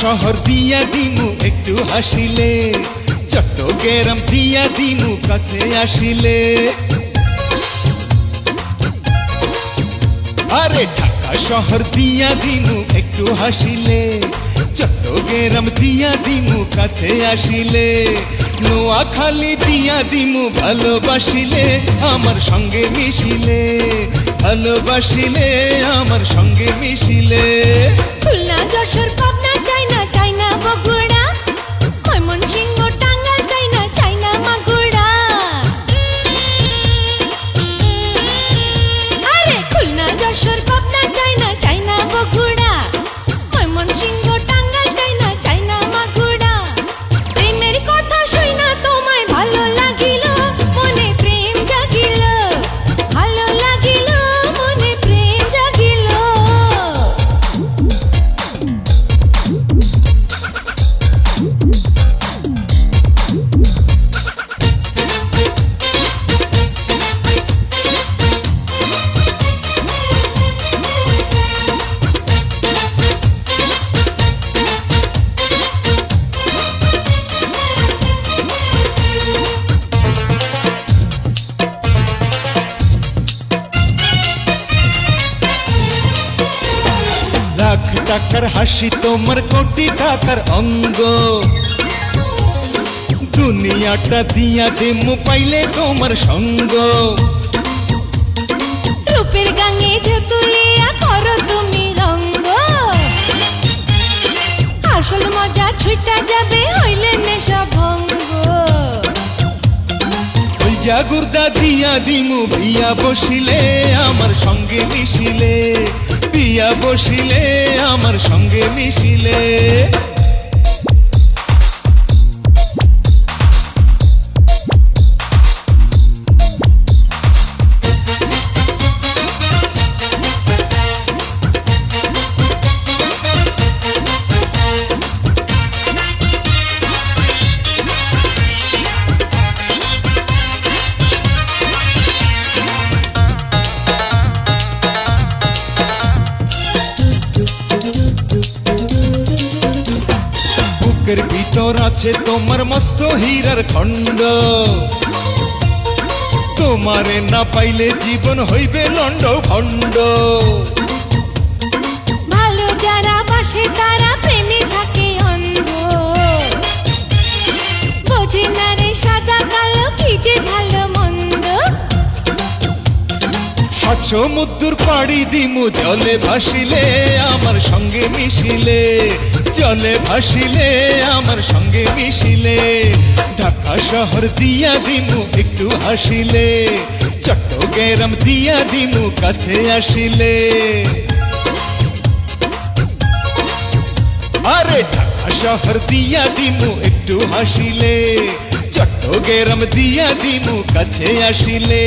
শহর দিয়া দিমু একটু হাসিলে, চট্টগ্রাম দিয়া দিমু কাছে আসিলে। আরে ঢাকা শহর দিয়া দিমু একটু হাসিলে, চট্টগ্রাম দিয়া দিমু কাছে আসিলে। নোয়াখালী দিয়া দিমু ভালোবাসিলে, আমার সঙ্গে মিশিলে, ভালোবাসিলে আমার সঙ্গে মিশিলে। খুলনা যশোর পাবনা চাইনা চাইনা বগুড়া, ময়মনসিংহ টাঙ্গাইল চাইনা চাইনা মাগুরা। আরে খুলনা যশোর পাবনা চাইনা চাইনা বগুড়া, ময়মনসিংহ টাঙ্গাইল চাইনা চাইনা মাগুরা। প্রেমের কথা শুইনা তোমায় ভালো লাগিল, মনে প্রেম জাগিল, ভালো লাগিল মনে প্রেম জাগিল। লাখ টাকার হাসি তোমার কোটি টাকার অঙ্গ, দুনিয়াটা দিয়া দেমু পাইলে তোমার সঙ্গ। রূপের গাঙে ঢেউ তুলিয়া করো তুমি রঙ্গ, আসল মজা ছুটা যাবে হইলে নেশা ভঙ্গ। কলজা গুর্দা দিয়া দিমু বিয়া বসিলে, আমার সঙ্গে মিশিলে, বিয়া বসিলে আমার সঙ্গে মিশিলে। বুকের ভিতর আছে তোমার মস্ত হীরার খণ্ড, তোমারে না পাইলে জীবন হইবে লন্ড ভণ্ড। ভালো যারা বাসে তারা প্রেমে থাকে অন্ধ, বোঝে না রে সাদা কালো কি যে ভালো মন্দ। সাত সমুদ্র পাড়ি দিমু জলে ভাসিলে, আমার সঙ্গে মিশিলে, জলে ভাসিলে আমার সঙ্গে মিশিলে। ঢাকা শহর দিয়া দিমু একটু হাসিলে, চট্টগ্রাম দিয়া দিমু কাছে আসিলে। আরে ঢাকা শহর দিয়া দিমু একটু হাসিলে, চট্টগ্রাম দিয়া দিমু কাছে আসিলে।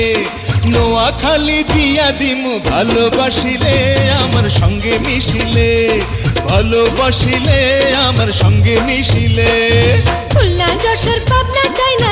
নোয়াখালী দিয়া দিমু ভালোবাসিলে, আমার সঙ্গে মিশিলে, ভালোবাসিলে আমার সঙ্গে মিশিলে। খুলনা যশোর পাবনা চাইনা